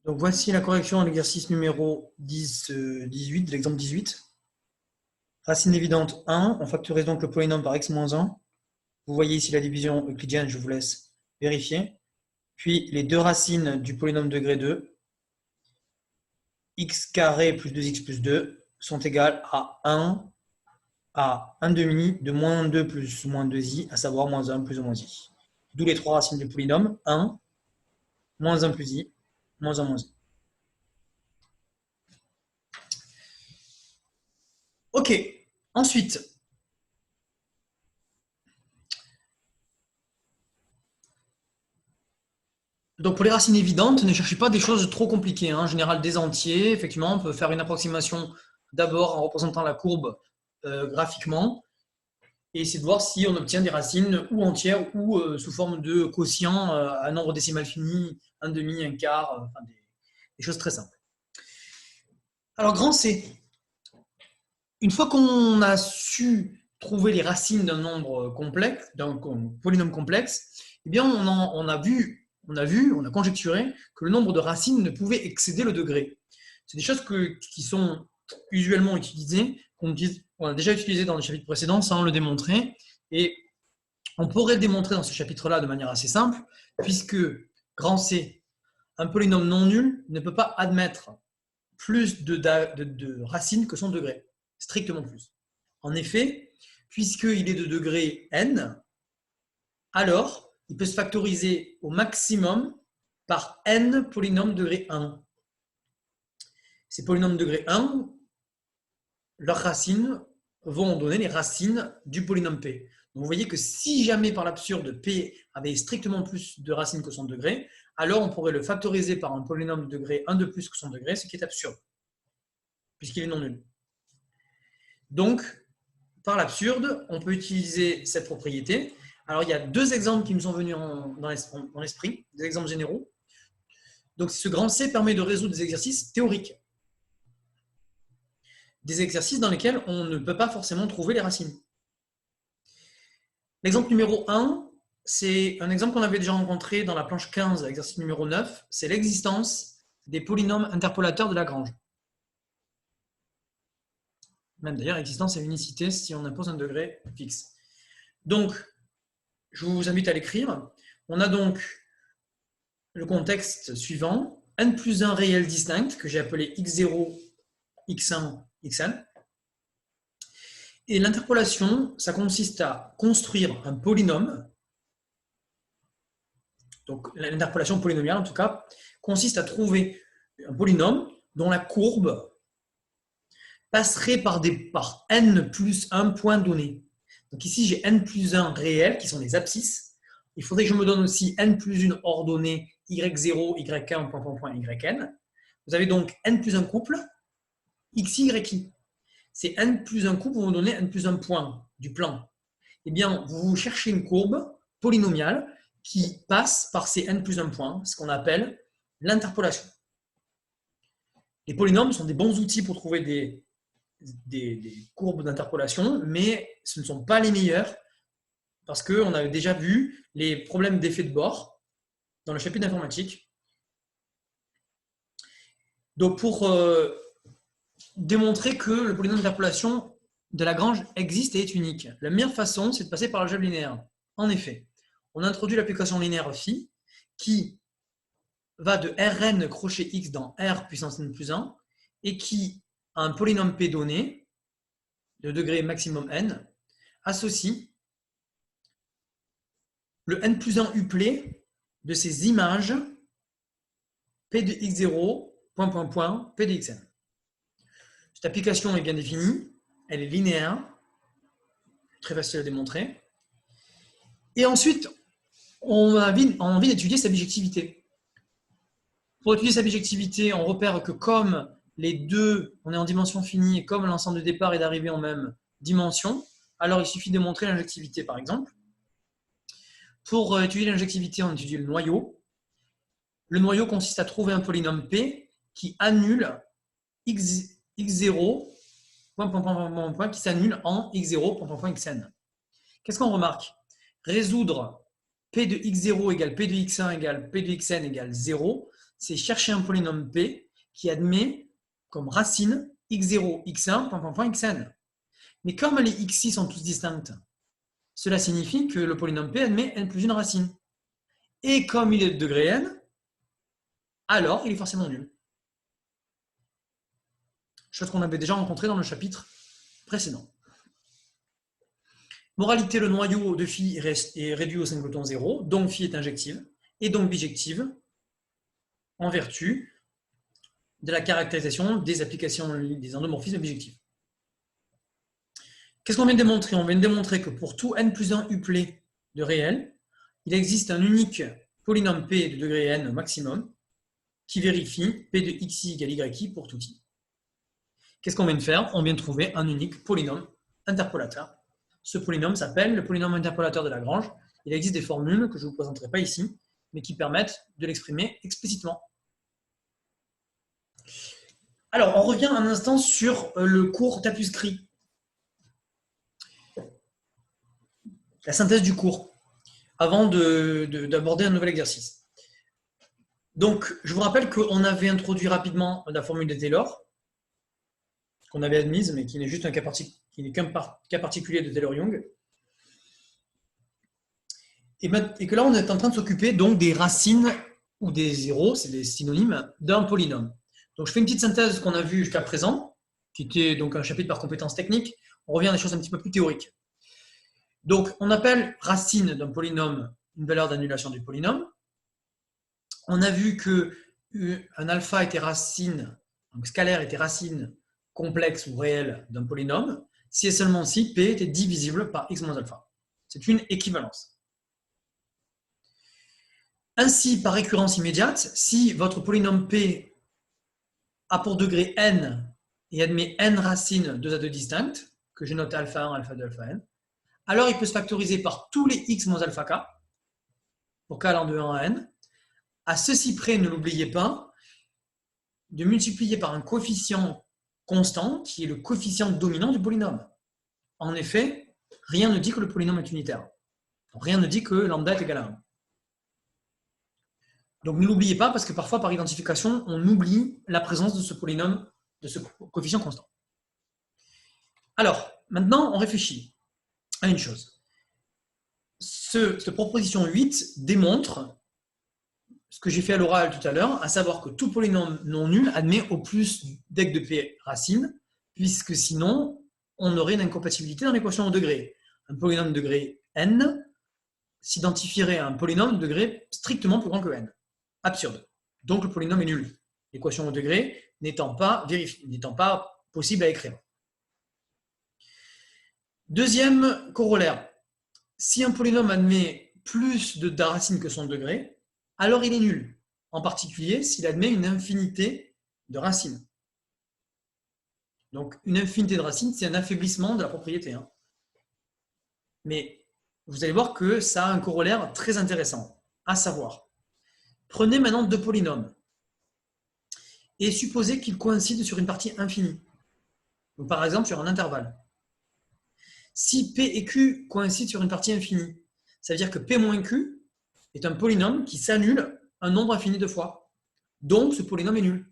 Donc, voici la correction à l'exercice numéro 18, de l'exemple 18. Racine évidente 1, on factorise donc le polynôme par x-1. Vous voyez ici la division euclidienne, je vous laisse vérifier. Puis les deux racines du polynôme degré 2, x carré plus 2x plus 2, sont égales à 1 demi de moins 2 plus moins 2i, à savoir moins 1 plus ou moins i. D'où les trois racines du polynôme, 1, moins 1 plus i, moins 1 moins i. Ok, ensuite, donc pour les racines évidentes, ne cherchez pas des choses trop compliquées. En général, des entiers, effectivement, on peut faire une approximation d'abord en représentant la courbe graphiquement, et essayer de voir si on obtient des racines ou entières ou sous forme de quotient à nombre décimal fini, un demi, un quart, enfin des choses très simples. Alors, grand C. Une fois qu'on a su trouver les racines d'un nombre complexe, d'un polynôme complexe, eh bien on a conjecturé que le nombre de racines ne pouvait excéder le degré. C'est des choses qui sont usuellement utilisées, qu'on a déjà utilisées dans les chapitres précédents sans le démontrer. Et on pourrait le démontrer dans ce chapitre-là de manière assez simple, puisque grand C, un polynôme non nul, ne peut pas admettre plus de racines que son degré. Strictement plus. En effet, puisqu'il est de degré n, alors il peut se factoriser au maximum par n polynômes degré 1. Ces polynômes degré 1, leurs racines vont donner les racines du polynôme p. Donc vous voyez que si jamais par l'absurde p avait strictement plus de racines que son degré, alors on pourrait le factoriser par un polynôme de degré 1 de plus que son degré, ce qui est absurde, puisqu'il est non nul. Donc, par l'absurde, on peut utiliser cette propriété. Alors, il y a deux exemples qui me sont venus dans l'esprit, des exemples généraux. Donc, ce grand C permet de résoudre des exercices théoriques. Des exercices dans lesquels on ne peut pas forcément trouver les racines. L'exemple numéro 1, c'est un exemple qu'on avait déjà rencontré dans la planche 15, exercice numéro 9, c'est l'existence des polynômes interpolateurs de Lagrange. Même d'ailleurs, existence et unicité si on impose un degré fixe. Donc, je vous invite à l'écrire. On a donc le contexte suivant, n plus 1 réel distinct, que j'ai appelé x0, x1, xn. Et l'interpolation, ça consiste à construire un polynôme. Donc, l'interpolation polynomiale, en tout cas, consiste à trouver un polynôme dont la courbe passerait par n plus 1 point donné. Donc ici, j'ai n plus 1 réel, qui sont les abscisses. Il faudrait que je me donne aussi n plus 1 ordonnée, y0, y1, point, point, point, yn. Vous avez donc n plus 1 couple, xy, yi. C'est n plus 1 couple, vous me donnez n plus 1 point du plan. Eh bien, vous cherchez une courbe polynomiale qui passe par ces n plus 1 points, ce qu'on appelle l'interpolation. Les polynômes sont des bons outils pour trouver des courbes d'interpolation, mais ce ne sont pas les meilleurs parce qu'on a déjà vu les problèmes d'effet de bord dans le chapitre d'informatique. Donc, pour démontrer que le polynôme d'interpolation de Lagrange existe et est unique, la meilleure façon, c'est de passer par l'algèbre linéaire. En effet, on introduit l'application linéaire phi qui va de Rn crochet x dans R puissance n plus 1 et qui un polynôme p donné, de degré maximum n, associe le n plus 1 uplé de ces images p de x0, point, point, point, p de xn. Cette application est bien définie, elle est linéaire, très facile à démontrer. Et ensuite, on a envie d'étudier sa bijectivité. Pour étudier sa bijectivité, on repère que comme les deux, on est en dimension finie, et comme l'ensemble de départ et d'arrivée en même dimension, alors il suffit de montrer l'injectivité, par exemple. Pour étudier l'injectivité, on étudie le noyau. Le noyau consiste à trouver un polynôme P qui annule x0, point, point, point, point, point, qui s'annule en x0, point, point, point, xn. Qu'est-ce qu'on remarque? Résoudre P de x0 égale P de x1 égale P de xn égale 0, c'est chercher un polynôme P qui admet comme racine x0, x1, xn. Mais comme les xi sont tous distincts, cela signifie que le polynôme P admet n plus une racine. Et comme il est de degré n, alors il est forcément nul. Chose qu'on avait déjà rencontrée dans le chapitre précédent. Moralité, le noyau de phi est réduit au singleton 0, donc phi est injective, et donc bijective, en vertu de la caractérisation des applications des endomorphismes bijectifs. Qu'est-ce qu'on vient de démontrer? On vient de démontrer que pour tout n plus 1 uplé de réel, il existe un unique polynôme P de degré n maximum qui vérifie P de xi égale yi pour tout i. Qu'est-ce qu'on vient de faire? On vient de trouver un unique polynôme interpolateur. Ce polynôme s'appelle le polynôme interpolateur de Lagrange. Il existe des formules que je ne vous présenterai pas ici, mais qui permettent de l'exprimer explicitement. Alors, on revient un instant sur le cours tapuscrit. La synthèse du cours, avant d'aborder un nouvel exercice. Donc, je vous rappelle qu'on avait introduit rapidement la formule de Taylor, qu'on avait admise, mais qui n'est juste qu'un cas particulier de Taylor-Young. Et que là, on est en train de s'occuper donc des racines ou des zéros, c'est des synonymes, d'un polynôme. Donc, je fais une petite synthèse qu'on a vue jusqu'à présent, qui était donc un chapitre par compétences techniques. On revient à des choses un petit peu plus théoriques. Donc, on appelle racine d'un polynôme une valeur d'annulation du polynôme. On a vu qu'un alpha était racine, donc scalaire était racine complexe ou réelle d'un polynôme, si et seulement si P était divisible par x moins alpha. C'est une équivalence. Ainsi, par récurrence immédiate, si votre polynôme P a pour degré n et admet n racines 2 à 2 distinctes, que je note alpha 1, alpha 2, alpha n, alors il peut se factoriser par tous les x moins alpha k, pour k allant de 1 à n. À ceci près, ne l'oubliez pas, de multiplier par un coefficient constant, qui est le coefficient dominant du polynôme. En effet, rien ne dit que le polynôme est unitaire. Rien ne dit que lambda est égal à 1. Donc ne l'oubliez pas, parce que parfois, par identification, on oublie la présence de ce polynôme, de ce coefficient constant. Alors, maintenant, on réfléchit à une chose. Cette proposition 8 démontre ce que j'ai fait à l'oral tout à l'heure, à savoir que tout polynôme non nul admet au plus d'ec de P racine, puisque sinon, on aurait une incompatibilité dans l'équation au degré. Un polynôme de degré n s'identifierait à un polynôme de degré strictement plus grand que n. Absurde. Donc le polynôme est nul. L'équation au degré n'étant pas possible à écrire. Deuxième corollaire. Si un polynôme admet plus de racines que son degré, alors il est nul. En particulier s'il admet une infinité de racines. Donc une infinité de racines, c'est un affaiblissement de la propriété. Mais vous allez voir que ça a un corollaire très intéressant, à savoir, prenez maintenant deux polynômes et supposez qu'ils coïncident sur une partie infinie. Donc, par exemple, sur un intervalle. Si P et Q coïncident sur une partie infinie, ça veut dire que P moins Q est un polynôme qui s'annule un nombre infini de fois. Donc, ce polynôme est nul.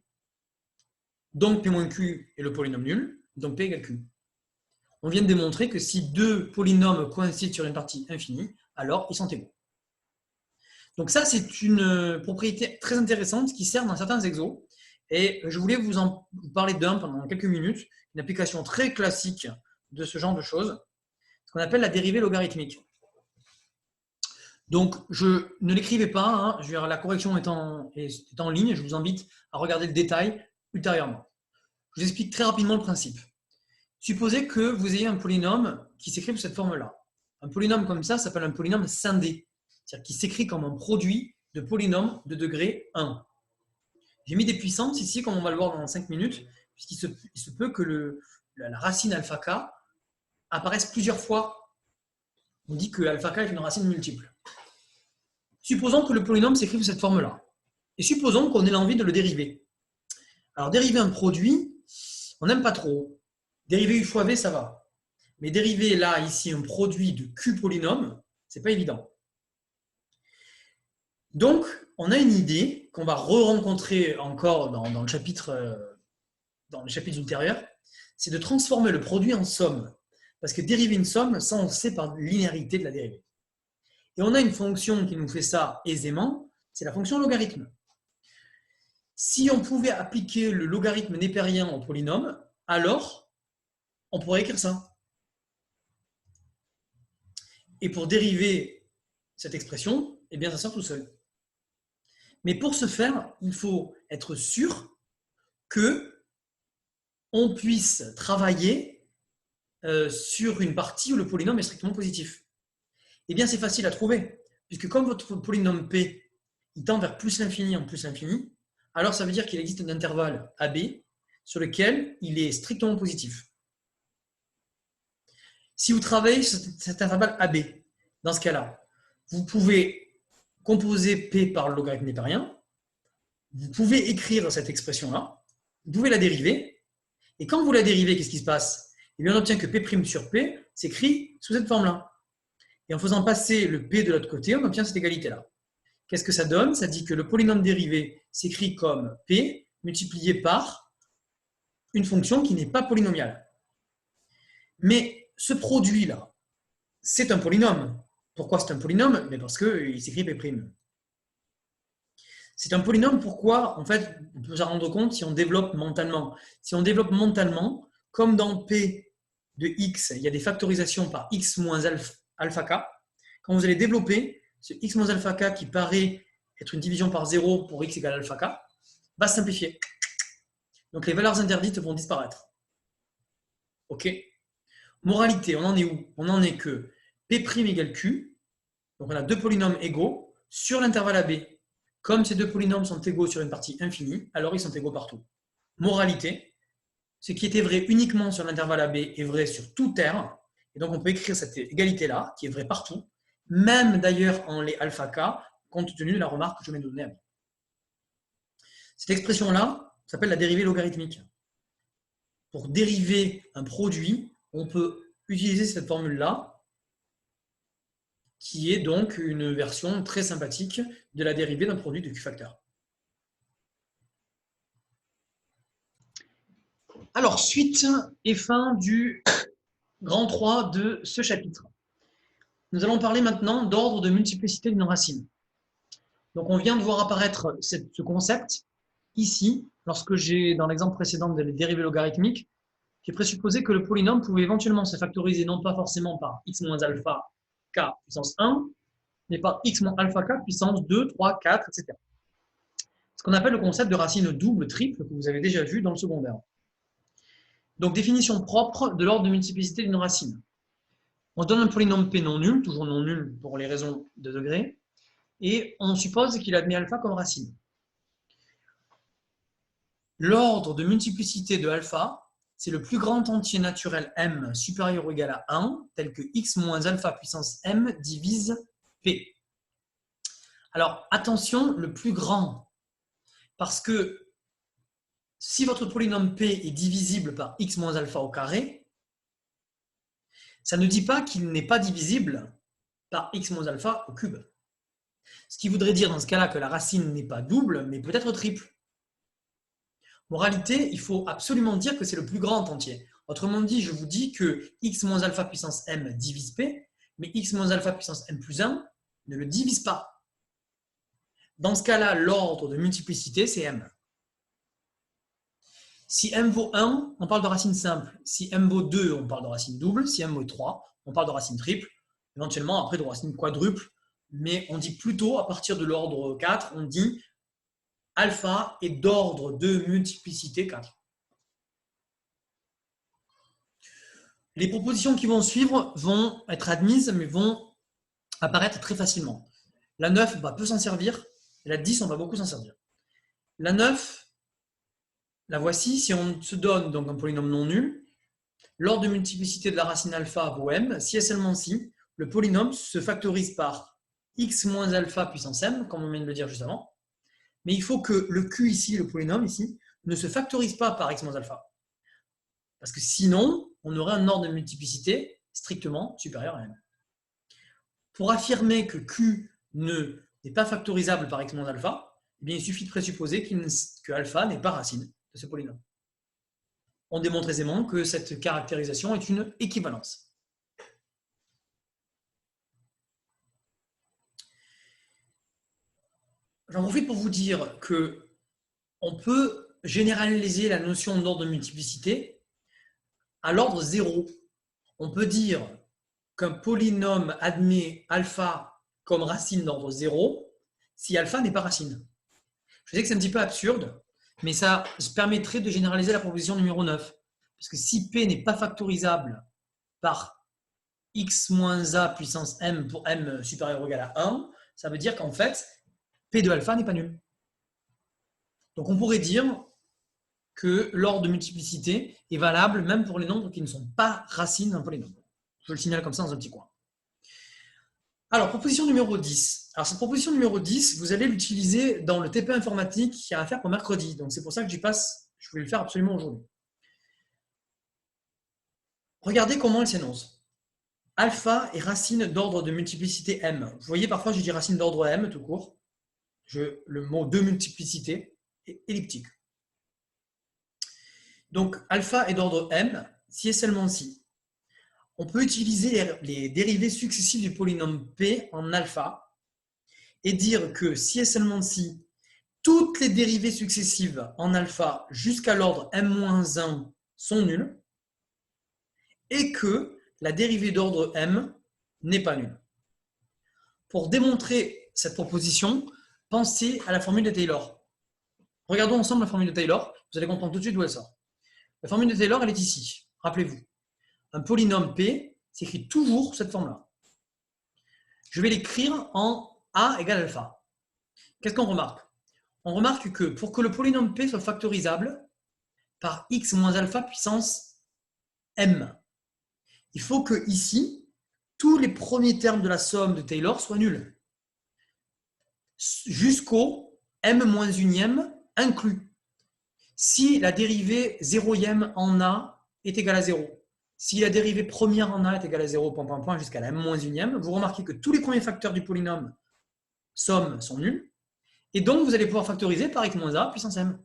Donc, P moins Q est le polynôme nul, donc P égale Q. On vient de démontrer que si deux polynômes coïncident sur une partie infinie, alors ils sont égaux. Donc ça, c'est une propriété très intéressante qui sert dans certains exos. Et je voulais vous parler d'un pendant quelques minutes, une application très classique de ce genre de choses, ce qu'on appelle la dérivée logarithmique. Donc, je ne l'écrivais pas, la correction est en ligne, je vous invite à regarder le détail ultérieurement. Je vous explique très rapidement le principe. Supposez que vous ayez un polynôme qui s'écrit de cette forme-là. Un polynôme comme ça s'appelle un polynôme scindé, c'est-à-dire qui s'écrit comme un produit de polynômes de degré 1. J'ai mis des puissances ici, comme on va le voir dans 5 minutes, puisqu'il se peut que la racine alpha k apparaisse plusieurs fois. On dit que alpha k est une racine multiple. Supposons que le polynôme s'écrit de cette forme-là. Et supposons qu'on ait l'envie de le dériver. Alors, dériver un produit, on n'aime pas trop. Dériver u fois v, ça va. Mais dériver là, ici, un produit de q polynôme, c'est pas évident. Donc, on a une idée qu'on va re-rencontrer encore dans le chapitre, dans les chapitres ultérieurs, c'est de transformer le produit en somme. Parce que dériver une somme, ça on sait par linéarité de la dérivée. Et on a une fonction qui nous fait ça aisément, c'est la fonction logarithme. Si on pouvait appliquer le logarithme népérien au polynôme, alors on pourrait écrire ça. Et pour dériver cette expression, eh bien ça sort tout seul. Mais pour ce faire, il faut être sûr que on puisse travailler sur une partie où le polynôme est strictement positif. Eh bien, c'est facile à trouver, puisque comme votre polynôme P il tend vers plus l'infini en plus l'infini, alors ça veut dire qu'il existe un intervalle AB sur lequel il est strictement positif. Si vous travaillez sur cet intervalle AB, dans ce cas-là, vous pouvez composer P par le logarithme népérien, vous pouvez écrire cette expression-là, vous pouvez la dériver, et quand vous la dérivez, qu'est-ce qui se passe? Eh bien, on obtient que P' sur P s'écrit sous cette forme-là. Et en faisant passer le P de l'autre côté, on obtient cette égalité-là. Qu'est-ce que ça donne? Ça dit que le polynôme dérivé s'écrit comme P multiplié par une fonction qui n'est pas polynomiale. Mais ce produit-là, c'est un polynôme. Pourquoi c'est un polynôme? Mais parce qu'il s'écrit P'. C'est un polynôme, pourquoi? En fait, on peut s'en rendre compte si on développe mentalement. Si on développe mentalement, comme dans P de x, il y a des factorisations par x moins alpha k. Quand vous allez développer, ce x moins alpha k qui paraît être une division par 0 pour x égale alpha k, va se simplifier. Donc les valeurs interdites vont disparaître. OK? Moralité, on en est où? On en est que P' égale Q, donc on a deux polynômes égaux sur l'intervalle AB. Comme ces deux polynômes sont égaux sur une partie infinie, alors ils sont égaux partout. Moralité, ce qui était vrai uniquement sur l'intervalle AB est vrai sur tout R, et donc on peut écrire cette égalité-là, qui est vraie partout, même d'ailleurs en les alpha k, compte tenu de la remarque que je viens de donner à vous. Cette expression-là s'appelle la dérivée logarithmique. Pour dériver un produit, on peut utiliser cette formule-là, qui est donc une version très sympathique de la dérivée d'un produit de Q-facteur. Alors, suite et fin du grand 3 de ce chapitre. Nous allons parler maintenant d'ordre de multiplicité d'une racine. Donc, on vient de voir apparaître ce concept ici, lorsque j'ai, dans l'exemple précédent de la dérivée logarithmique, j'ai présupposé que le polynôme pouvait éventuellement se factoriser non pas forcément par x moins alpha k puissance 1, mais par x moins alpha k puissance 2, 3, 4, etc. Ce qu'on appelle le concept de racine double, triple, que vous avez déjà vu dans le secondaire. Donc, définition propre de l'ordre de multiplicité d'une racine. On donne un polynôme P non nul, toujours non nul pour les raisons de degré, et on suppose qu'il admet alpha comme racine. L'ordre de multiplicité de alpha, c'est le plus grand entier naturel m supérieur ou égal à 1, tel que x moins alpha puissance m divise p. Alors, attention, le plus grand, parce que si votre polynôme p est divisible par x moins alpha au carré, ça ne dit pas qu'il n'est pas divisible par x moins alpha au cube. Ce qui voudrait dire dans ce cas-là que la racine n'est pas double, mais peut-être triple. Moralité, il faut absolument dire que c'est le plus grand entier. Autrement dit, je vous dis que x moins alpha puissance m divise p, mais x moins alpha puissance m plus 1 ne le divise pas. Dans ce cas-là, l'ordre de multiplicité, c'est m. Si m vaut 1, on parle de racine simple. Si m vaut 2, on parle de racine double. Si m vaut 3, on parle de racine triple. Éventuellement, après, de racine quadruple. Mais on dit plutôt, à partir de l'ordre 4, on dit alpha est d'ordre de multiplicité 4. Les propositions qui vont suivre vont être admises, mais vont apparaître très facilement. La 9, on va peu s'en servir. Et la 10, on va beaucoup s'en servir. La 9, la voici. Si on se donne donc un polynôme non nul, l'ordre de multiplicité de la racine alpha vaut m, si et seulement si le polynôme se factorise par x moins alpha puissance m, comme on vient de le dire juste avant. Mais il faut que le q ici, le polynôme ici, ne se factorise pas par x moins alpha. Parce que sinon, on aurait un ordre de multiplicité strictement supérieur à m. Pour affirmer que q ne n'est pas factorisable par x moins alpha, eh bien, il suffit de présupposer que alpha n'est pas racine de ce polynôme. On démontre aisément que cette caractérisation est une équivalence. J'en profite pour vous dire qu'on peut généraliser la notion d'ordre de multiplicité à l'ordre 0. On peut dire qu'un polynôme admet alpha comme racine d'ordre 0 si alpha n'est pas racine. Je sais que c'est un petit peu absurde, mais ça permettrait de généraliser la proposition numéro 9. Parce que si P n'est pas factorisable par x moins a puissance m pour m supérieur ou égal à 1, ça veut dire qu'en fait, P de alpha n'est pas nul. Donc on pourrait dire que l'ordre de multiplicité est valable même pour les nombres qui ne sont pas racines d'un polynôme. Je le signale comme ça dans un petit coin. Alors, proposition numéro 10. Alors, cette proposition numéro 10, vous allez l'utiliser dans le TP informatique qui a à faire pour mercredi. Donc, c'est pour ça que j'y passe. Je voulais le faire absolument aujourd'hui. Regardez comment elle s'énonce. Alpha est racine d'ordre de multiplicité m. Vous voyez, parfois, je dis racine d'ordre m tout court. Le mot de multiplicité est elliptique. Donc, alpha est d'ordre m si et seulement si. On peut utiliser les dérivées successives du polynôme P en alpha et dire que si et seulement si toutes les dérivées successives en alpha jusqu'à l'ordre m-1 sont nulles et que la dérivée d'ordre m n'est pas nulle. Pour démontrer cette proposition, pensez à la formule de Taylor. Regardons ensemble la formule de Taylor, vous allez comprendre tout de suite d'où elle sort. La formule de Taylor, elle est ici, rappelez-vous. Un polynôme P s'écrit toujours cette forme-là. Je vais l'écrire en A égale alpha. Qu'est-ce qu'on remarque? On remarque que pour que le polynôme P soit factorisable par x moins alpha puissance m, il faut que ici, tous les premiers termes de la somme de Taylor soient nuls. Jusqu'au m moins unième inclus. Si la dérivée zéroième en A est égale à 0, si la dérivée première en A est égale à 0, jusqu'à la m-1e, vous remarquez que tous les premiers facteurs du polynôme somme sont nuls, et donc vous allez pouvoir factoriser par x-a puissance m.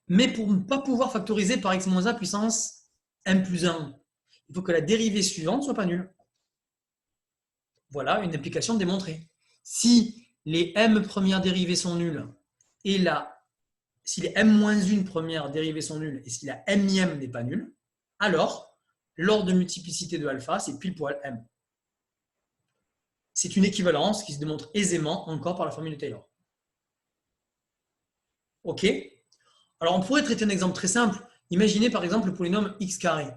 Mais pour ne pas pouvoir factoriser par x-a puissance m plus 1, il faut que la dérivée suivante ne soit pas nulle. Voilà une application démontrée. Si les m premières dérivées sont nulles, et si les m-1 premières dérivées sont nulles, et si la m-ième n'est pas nulle, alors, l'ordre de multiplicité de alpha, c'est pile poil m. C'est une équivalence qui se démontre aisément encore par la formule de Taylor. OK? Alors, on pourrait traiter un exemple très simple. Imaginez par exemple le polynôme x carré.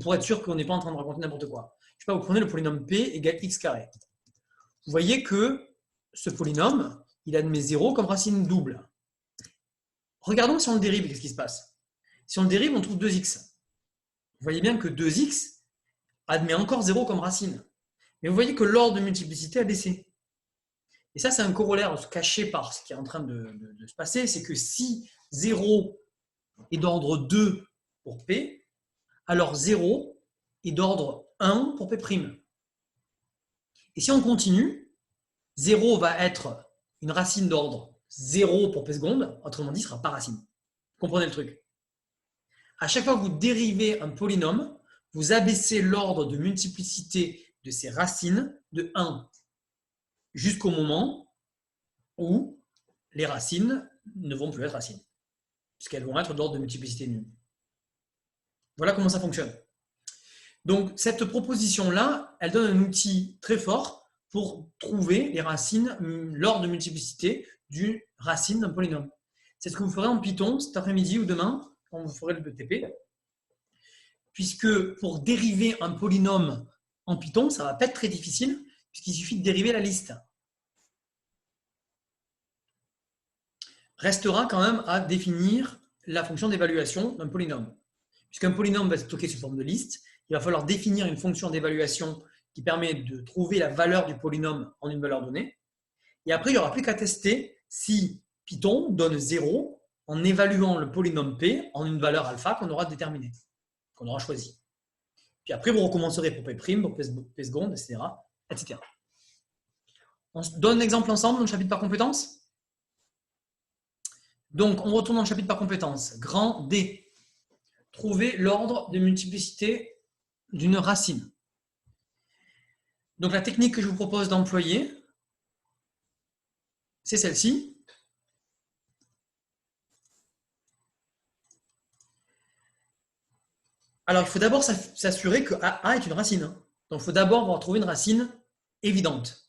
Pour être sûr qu'on n'est pas en train de raconter n'importe quoi. Je sais pas, vous prenez le polynôme p égale x carré. Vous voyez que ce polynôme, il admet 0 comme racine double. Regardons si on le dérive, qu'est-ce qui se passe? Si on le dérive, on trouve 2x. Vous voyez bien que 2x admet encore 0 comme racine. Mais vous voyez que l'ordre de multiplicité a baissé. Et ça, c'est un corollaire caché par ce qui est en train de se passer, c'est que si 0 est d'ordre 2 pour P, alors 0 est d'ordre 1 pour P'. Et si on continue, 0 va être une racine d'ordre 0 pour P seconde, autrement dit, ce ne sera pas racine. Vous comprenez le truc? À chaque fois que vous dérivez un polynôme, vous abaissez l'ordre de multiplicité de ses racines de 1 jusqu'au moment où les racines ne vont plus être racines, puisqu'elles vont être d'ordre de multiplicité nulle. Voilà comment ça fonctionne. Donc, cette proposition-là, elle donne un outil très fort pour trouver les racines, l'ordre de multiplicité d'une racine d'un polynôme. C'est ce que vous ferez en Python cet après-midi ou demain, quand vous ferez le BTP, puisque pour dériver un polynôme en Python, ça ne va pas être très difficile, puisqu'il suffit de dériver la liste. Restera quand même à définir la fonction d'évaluation d'un polynôme. Puisqu'un polynôme va être stocké sous forme de liste, il va falloir définir une fonction d'évaluation qui permet de trouver la valeur du polynôme en une valeur donnée. Et après, il n'y aura plus qu'à tester si Python donne 0 en évaluant le polynôme P en une valeur alpha qu'on aura déterminée, qu'on aura choisie. Puis après, vous recommencerez pour P', pour P seconde, etc., etc. On se donne un exemple ensemble dans le chapitre par compétence. Donc, on retourne dans le chapitre par compétence. Grand D. Trouver l'ordre de multiplicité d'une racine. Donc, la technique que je vous propose d'employer, c'est celle-ci. Alors, il faut d'abord s'assurer que A est une racine. Donc, il faut d'abord avoir trouvé une racine évidente.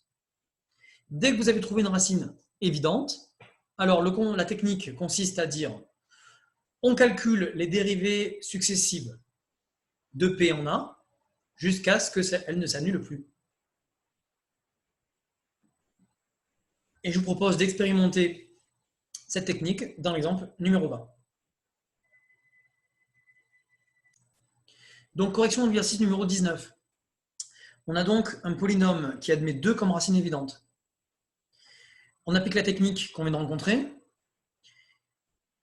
Dès que vous avez trouvé une racine évidente, alors la technique consiste à dire on calcule les dérivées successives de P en A jusqu'à ce qu'elles ne s'annulent plus. Et je vous propose d'expérimenter cette technique dans l'exemple numéro 20. Donc, correction de l'exercice numéro 19. On a donc un polynôme qui admet 2 comme racine évidente. On applique la technique qu'on vient de rencontrer.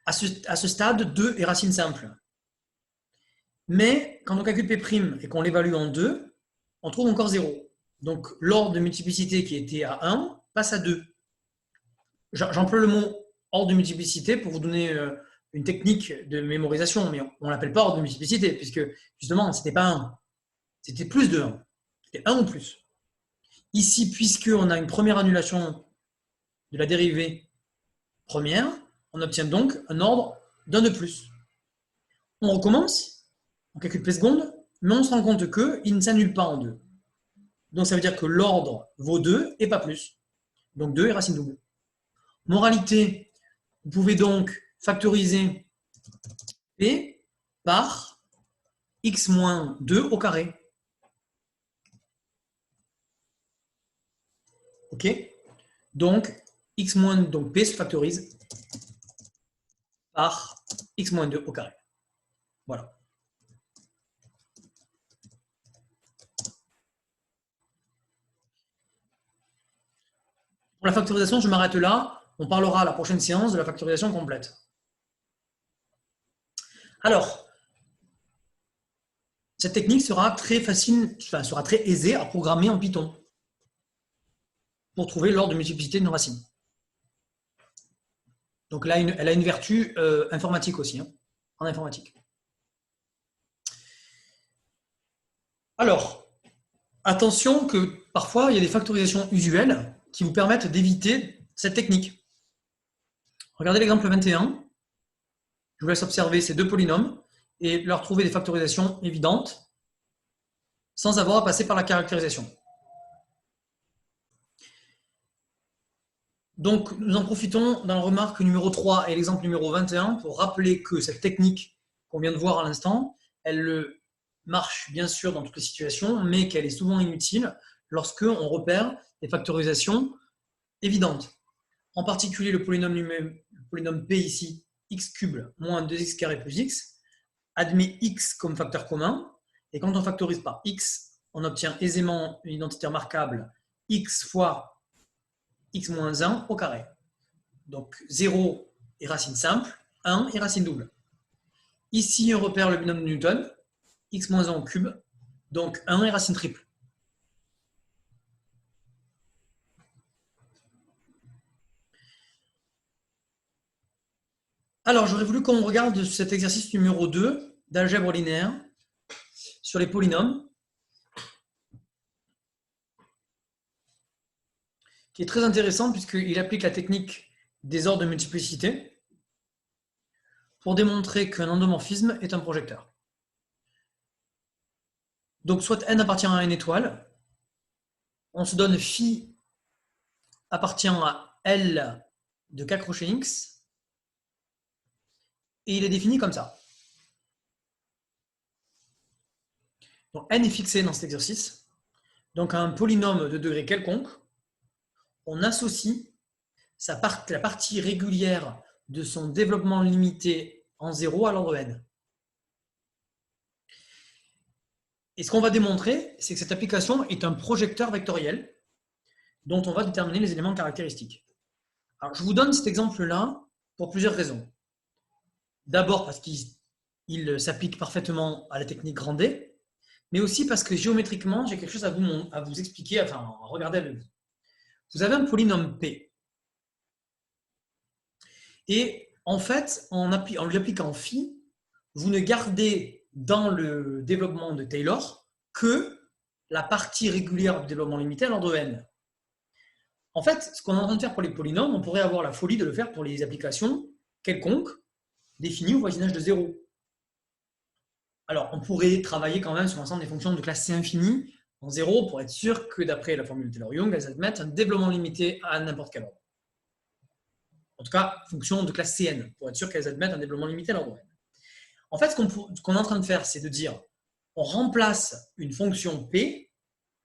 À ce stade, 2 est racine simple. Mais quand on calcule P' et qu'on l'évalue en 2, on trouve encore 0. Donc, l'ordre de multiplicité qui était à 1 passe à 2. J'emploie le mot ordre de multiplicité pour vous donner une technique de mémorisation, mais on ne l'appelle pas ordre de multiplicité, puisque justement, ce n'était pas 1. C'était plus de 1. C'était 1 ou plus. Ici, puisqu'on a une première annulation de la dérivée première, on obtient donc un ordre d'un de plus. On recommence, on calcule P secondes, mais on se rend compte qu'il ne s'annule pas en 2. Donc ça veut dire que l'ordre vaut 2 et pas plus. Donc 2 est racine double. Moralité, vous pouvez donc factoriser P par x moins 2 au carré. Ok? Donc, donc P se factorise par x moins 2 au carré. Voilà. Pour la factorisation, je m'arrête là. On parlera à la prochaine séance de la factorisation complète. Alors, cette technique sera très facile, sera très aisée à programmer en Python pour trouver l'ordre de multiplicité d'une racine. Donc là, elle a une vertu informatique aussi, en informatique. Alors, attention que parfois, il y a des factorisations usuelles qui vous permettent d'éviter cette technique. Regardez l'exemple 21. Je vous laisse observer ces 2 polynômes et leur trouver des factorisations évidentes sans avoir à passer par la caractérisation. Donc, nous en profitons dans la remarque numéro 3 et l'exemple numéro 21 pour rappeler que cette technique qu'on vient de voir à l'instant, elle marche bien sûr dans toutes les situations, mais qu'elle est souvent inutile lorsque on repère des factorisations évidentes. En particulier, le polynôme P ici, x cube moins 2x carré plus x, admet x comme facteur commun, et quand on factorise par x, on obtient aisément une identité remarquable x fois x moins 1 au carré. Donc 0 est racine simple, 1 est racine double. Ici, on repère le binôme de Newton, x moins 1 au cube, donc 1 est racine triple. Alors, j'aurais voulu qu'on regarde cet exercice numéro 2 d'algèbre linéaire sur les polynômes, qui est très intéressant puisqu'il applique la technique des ordres de multiplicité pour démontrer qu'un endomorphisme est un projecteur. Donc, soit n appartient à une étoile, on se donne phi appartient à L de K crochet X, et il est défini comme ça. Donc, n est fixé dans cet exercice. Donc, à un polynôme de degré quelconque, on associe la partie régulière de son développement limité en 0 à l'ordre n. Et ce qu'on va démontrer, c'est que cette application est un projecteur vectoriel dont on va déterminer les éléments caractéristiques. Alors, je vous donne cet exemple-là pour plusieurs raisons. D'abord parce qu'il s'applique parfaitement à la technique grand D, mais aussi parce que géométriquement, j'ai quelque chose à vous expliquer, enfin, regardez avec vous. vous avez un polynôme P. Et en fait, en lui appliquant phi, vous ne gardez dans le développement de Taylor que la partie régulière du développement limité à l'ordre n. En fait, ce qu'on est en train de faire pour les polynômes, on pourrait avoir la folie de le faire pour les applications quelconques définies au voisinage de 0. Alors, on pourrait travailler quand même sur l'ensemble des fonctions de classe C infinie en 0 pour être sûr que d'après la formule de Taylor-Young, elles admettent un développement limité à n'importe quel ordre. En tout cas, fonction de classe Cn, pour être sûr qu'elles admettent un développement limité à l'ordre n. En fait, ce qu'on est en train de faire, c'est de dire on remplace une fonction P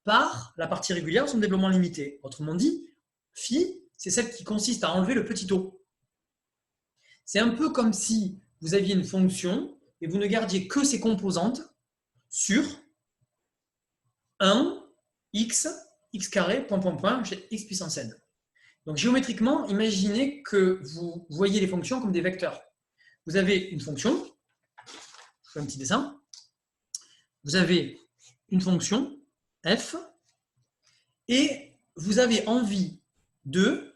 par la partie régulière de son développement limité. Autrement dit, phi, c'est celle qui consiste à enlever le petit o. C'est un peu comme si vous aviez une fonction et vous ne gardiez que ses composantes sur 1, x, x carré, point, point, point, x puissance n. Donc géométriquement, imaginez que vous voyez les fonctions comme des vecteurs. Vous avez une fonction, je fais un petit dessin, vous avez une fonction, f, et vous avez envie de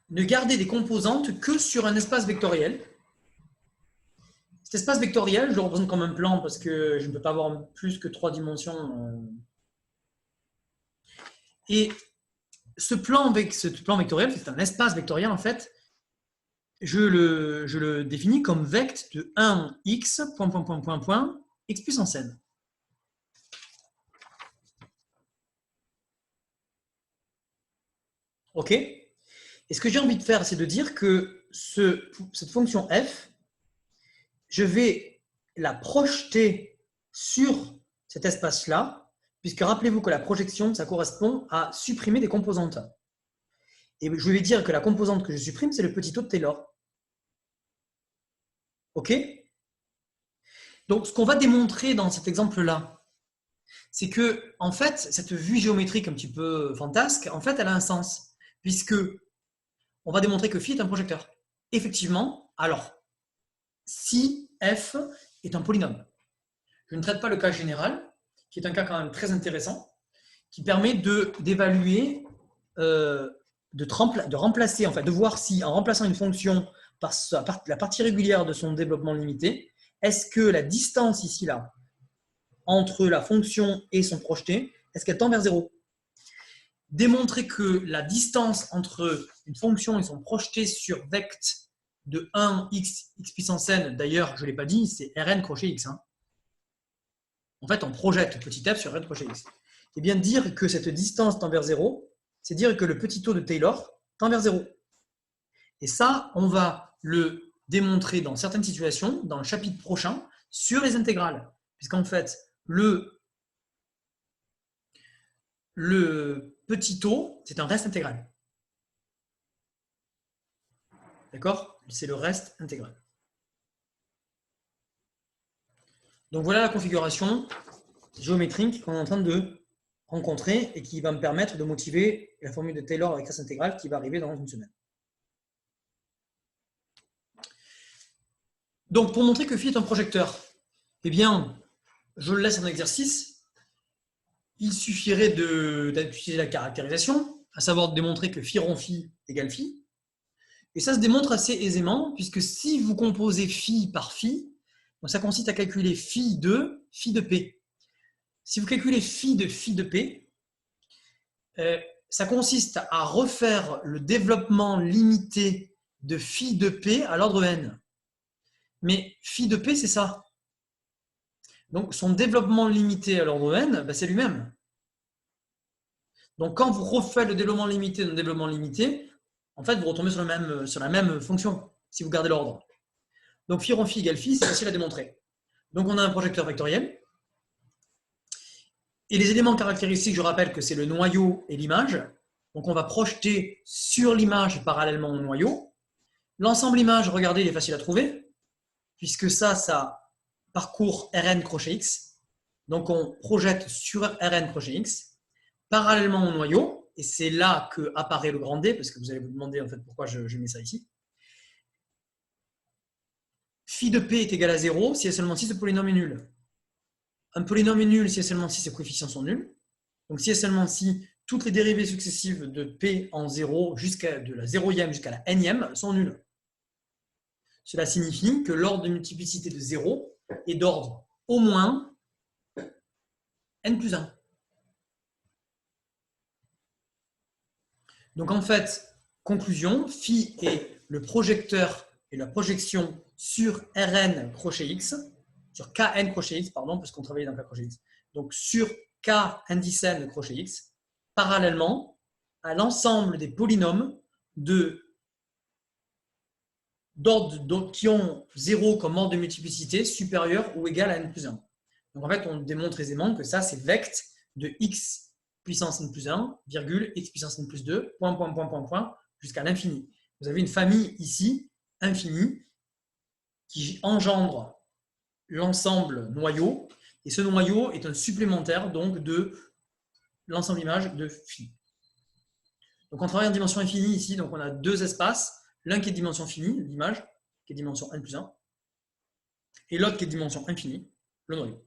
ne garder des composantes que sur un espace vectoriel. Cet espace vectoriel, je le représente comme un plan parce que je ne peux pas avoir plus que 3 dimensions. Et ce plan vectoriel, c'est un espace vectoriel en fait, je le définis comme vect de 1x, point, point, point, point, point, x puissance n. OK? Et ce que j'ai envie de faire, c'est de dire que cette fonction f, je vais la projeter sur cet espace-là, puisque rappelez-vous que la projection, ça correspond à supprimer des composantes. Et je vais dire que la composante que je supprime, c'est le petit o de Taylor. OK? Donc, ce qu'on va démontrer dans cet exemple-là, c'est que, en fait, cette vue géométrique un petit peu fantasque, en fait, elle a un sens, puisque on va démontrer que phi est un projecteur. Effectivement, alors, si f est un polynôme. Je ne traite pas le cas général, qui est un cas quand même très intéressant, qui permet d'évaluer, de remplacer, en fait, de voir si, en remplaçant une fonction par la partie régulière de son développement limité, est-ce que la distance ici, là, entre la fonction et son projeté, est-ce qu'elle tend vers 0? Démontrer que la distance entre une fonction et son projeté sur vect de 1x, x puissance n, d'ailleurs, je ne l'ai pas dit, c'est Rn crochet x. Hein. En fait, on projette petit f sur Rn crochet x. Et bien dire que cette distance tend vers 0, c'est dire que le petit o de Taylor tend vers 0. Et ça, on va le démontrer dans certaines situations, dans le chapitre prochain, sur les intégrales. Puisqu'en fait, le petit o, c'est un reste intégral. D'accord? C'est le reste intégral. Donc voilà la configuration géométrique qu'on est en train de rencontrer et qui va me permettre de motiver la formule de Taylor avec reste intégral qui va arriver dans une semaine. Donc pour montrer que phi est un projecteur, eh bien, je le laisse en exercice. Il suffirait d'utiliser la caractérisation, à savoir de démontrer que phi rond phi égale phi. Et ça se démontre assez aisément, puisque si vous composez phi par phi, donc ça consiste à calculer phi de p. Si vous calculez phi de p, ça consiste à refaire le développement limité de phi de p à l'ordre n. Mais phi de p, c'est ça. Donc son développement limité à l'ordre n, ben, c'est lui-même. Donc quand vous refaites le développement limité d'un développement limité, en fait, vous retombez sur la même fonction, si vous gardez l'ordre. Donc phi rond phi égale phi, c'est facile à démontrer. Donc on a un projecteur vectoriel. Et les éléments caractéristiques, je rappelle que c'est le noyau et l'image. Donc on va projeter sur l'image parallèlement au noyau. L'ensemble image, regardez, il est facile à trouver, puisque ça parcourt Rn crochet x. Donc on projette sur Rn crochet x, parallèlement au noyau. Et c'est là que apparaît le grand D, parce que vous allez vous demander en fait pourquoi je mets ça ici. Phi de p est égal à 0 si et seulement si ce polynôme est nul. Un polynôme est nul si et seulement si ses coefficients sont nuls. Donc, si et seulement si toutes les dérivées successives de P en 0 jusqu'à de la 0e jusqu'à la nème sont nulles. Cela signifie que l'ordre de multiplicité de 0 est d'ordre au moins n plus 1. Donc en fait, conclusion, phi est le projecteur et la projection sur Rn crochet x, sur Kn crochet x, pardon, parce qu'on travaillait dans K crochet x. Donc sur K indice n crochet x, parallèlement à l'ensemble des polynômes d'ordre qui ont 0 comme ordre de multiplicité supérieur ou égal à n plus 1. Donc en fait, on démontre aisément que ça, c'est vect de x puissance n plus 1, virgule, x puissance n plus 2, point, jusqu'à l'infini. Vous avez une famille ici, infinie, qui engendre l'ensemble noyau, et ce noyau est un supplémentaire donc de l'ensemble image de phi. Donc on travaille en dimension infinie ici, donc on a deux espaces, l'un qui est dimension finie, l'image, qui est dimension n plus 1, et l'autre qui est dimension infinie, le noyau.